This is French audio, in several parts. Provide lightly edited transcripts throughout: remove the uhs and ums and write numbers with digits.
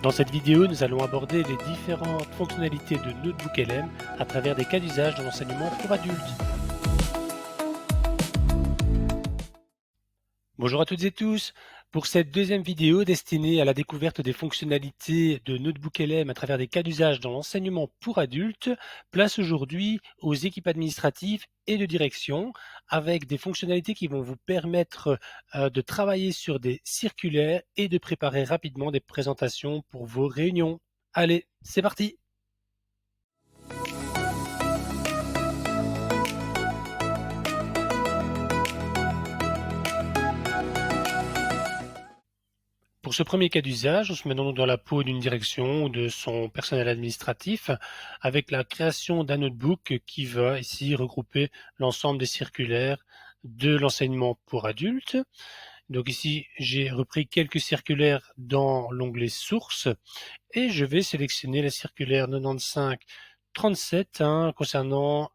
Dans cette vidéo, nous allons aborder les différentes fonctionnalités de NotebookLM à travers des cas d'usage de l'enseignement pour adultes. Bonjour à toutes et tous. Pour cette deuxième vidéo destinée à la découverte des fonctionnalités de NotebookLM à travers des cas d'usage dans l'enseignement pour adultes, place aujourd'hui aux équipes administratives et de direction avec des fonctionnalités qui vont vous permettre de travailler sur des circulaires et de préparer rapidement des présentations pour vos réunions. Allez, c'est parti! Pour ce premier cas d'usage, on se met donc dans la peau d'une direction ou de son personnel administratif avec la création d'un notebook qui va ici regrouper l'ensemble des circulaires de l'enseignement pour adultes. Donc ici, j'ai repris quelques circulaires dans l'onglet sources et je vais sélectionner la circulaire 95-37 concernant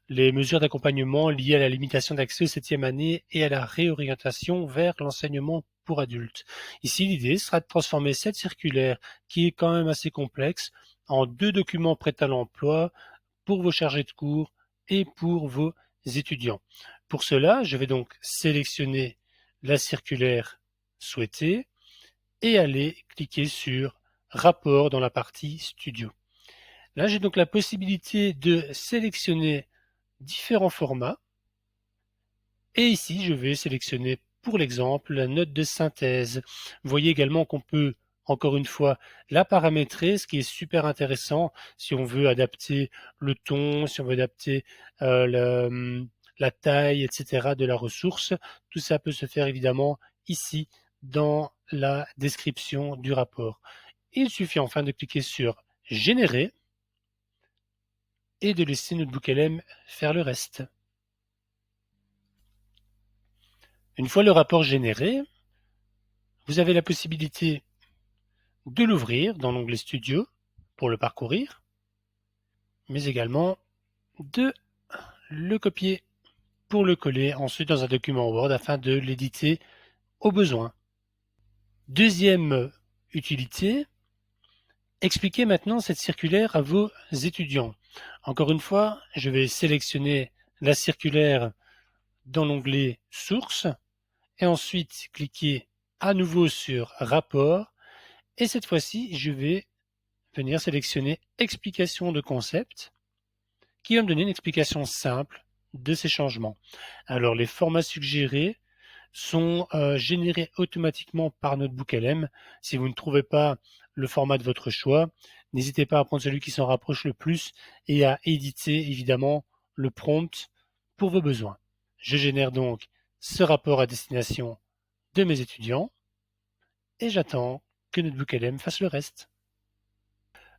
les mesures d'accompagnement liées à la limitation d'accès aux 7e année et à la réorientation vers l'enseignement pour adultes. Ici, l'idée sera de transformer cette circulaire, qui est quand même assez complexe, en 2 documents prêts à l'emploi pour vos chargés de cours et pour vos étudiants. Pour cela, je vais donc sélectionner la circulaire souhaitée et aller cliquer sur Rapport dans la partie Studio. Là, j'ai donc la possibilité de sélectionner différents formats. Et ici, je vais sélectionner pour l'exemple la note de synthèse. Vous voyez également qu'on peut, encore une fois, la paramétrer, ce qui est super intéressant si on veut adapter le ton, si on veut adapter la taille, etc. de la ressource. Tout ça peut se faire évidemment ici dans la description du rapport. Il suffit enfin de cliquer sur Générer et de laisser NotebookLM faire le reste. Une fois le rapport généré, vous avez la possibilité de l'ouvrir dans l'onglet Studio pour le parcourir, mais également de le copier pour le coller ensuite dans un document Word afin de l'éditer au besoin. Deuxième utilité, expliquez maintenant cette circulaire à vos étudiants. Encore une fois, je vais sélectionner la circulaire dans l'onglet Sources et ensuite cliquer à nouveau sur Rapport. Et cette fois-ci, je vais venir sélectionner Explication de concept qui va me donner une explication simple de ces changements. Alors, les formats suggérés sont générés automatiquement par NotebookLM. Si vous ne trouvez pas le format de votre choix, n'hésitez pas à prendre celui qui s'en rapproche le plus et à éditer évidemment le prompt pour vos besoins. Je génère donc ce rapport à destination de mes étudiants et j'attends que NotebookLM fasse le reste.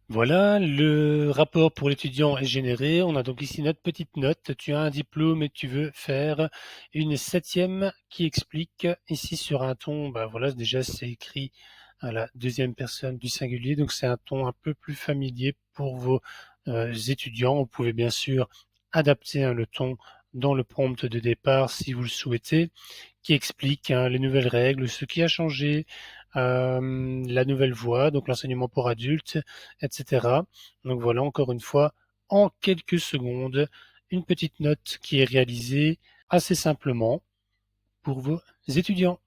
Voilà, le rapport pour l'étudiant est généré. On a donc ici notre petite note. Tu as un diplôme et tu veux faire une 7e qui explique ici sur un ton, voilà, déjà c'est écrit à la deuxième personne du singulier, donc c'est un ton un peu plus familier pour vos étudiants. Vous pouvez bien sûr adapter le ton dans le prompt de départ si vous le souhaitez, qui explique les nouvelles règles, ce qui a changé, la nouvelle voie, donc l'enseignement pour adultes, etc. Donc voilà, encore une fois, en quelques secondes, une petite note qui est réalisée assez simplement pour vos étudiants.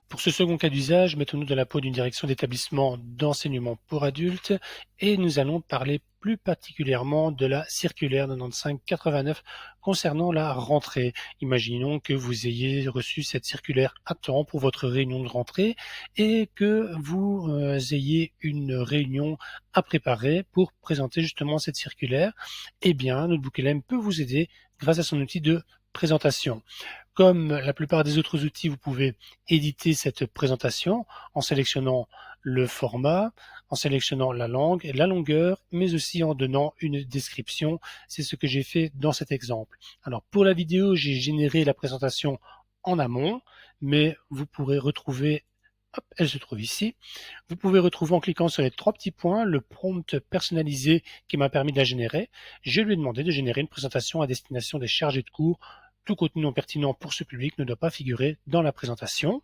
Pour ce second cas d'usage, mettons-nous dans la peau d'une direction d'établissement d'enseignement pour adultes et nous allons parler plus particulièrement de la circulaire 95-89 concernant la rentrée. Imaginons que vous ayez reçu cette circulaire à temps pour votre réunion de rentrée et que vous ayez une réunion à préparer pour présenter justement cette circulaire. Eh bien, NotebookLM peut vous aider grâce à son outil de présentation. Comme la plupart des autres outils, vous pouvez éditer cette présentation en sélectionnant le format, en sélectionnant la langue et la longueur, mais aussi en donnant une description. C'est ce que j'ai fait dans cet exemple. Alors pour la vidéo, j'ai généré la présentation en amont, mais vous pourrez retrouver Hop, elle se trouve ici. Vous pouvez retrouver en cliquant sur les 3 petits points le prompt personnalisé qui m'a permis de la générer. Je lui ai demandé de générer une présentation à destination des chargés de cours. Tout contenu non pertinent pour ce public ne doit pas figurer dans la présentation.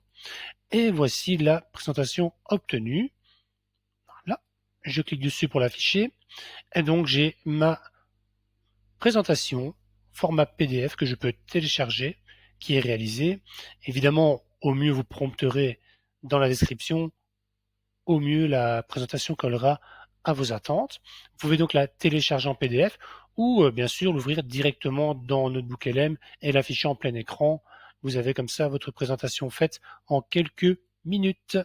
Et voici la présentation obtenue. Voilà. Je clique dessus pour l'afficher. Et donc j'ai ma présentation format PDF que je peux télécharger qui est réalisée. Évidemment, au mieux vous prompterez dans la description, au mieux la présentation collera à vos attentes. Vous pouvez donc la télécharger en PDF ou bien sûr l'ouvrir directement dans Notebook LM et l'afficher en plein écran. Vous avez comme ça votre présentation faite en quelques minutes.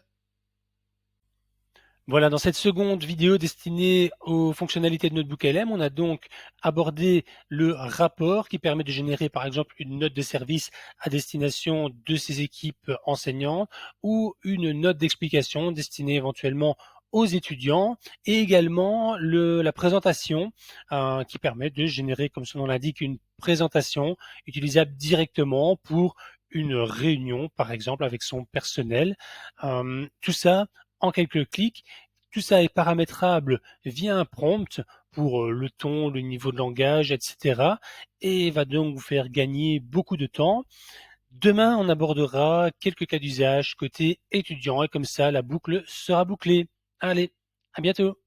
Voilà, dans cette seconde vidéo destinée aux fonctionnalités de Notebook LM, on a donc abordé le rapport qui permet de générer par exemple une note de service à destination de ses équipes enseignantes ou une note d'explication destinée éventuellement aux étudiants et également la présentation qui permet de générer, comme son nom l'indique, une présentation utilisable directement pour une réunion, par exemple, avec son personnel. Tout ça en quelques clics. Tout ça est paramétrable via un prompt pour le ton, le niveau de langage, etc. et va donc vous faire gagner beaucoup de temps. Demain, on abordera quelques cas d'usage côté étudiant et comme ça, la boucle sera bouclée. Allez, à bientôt.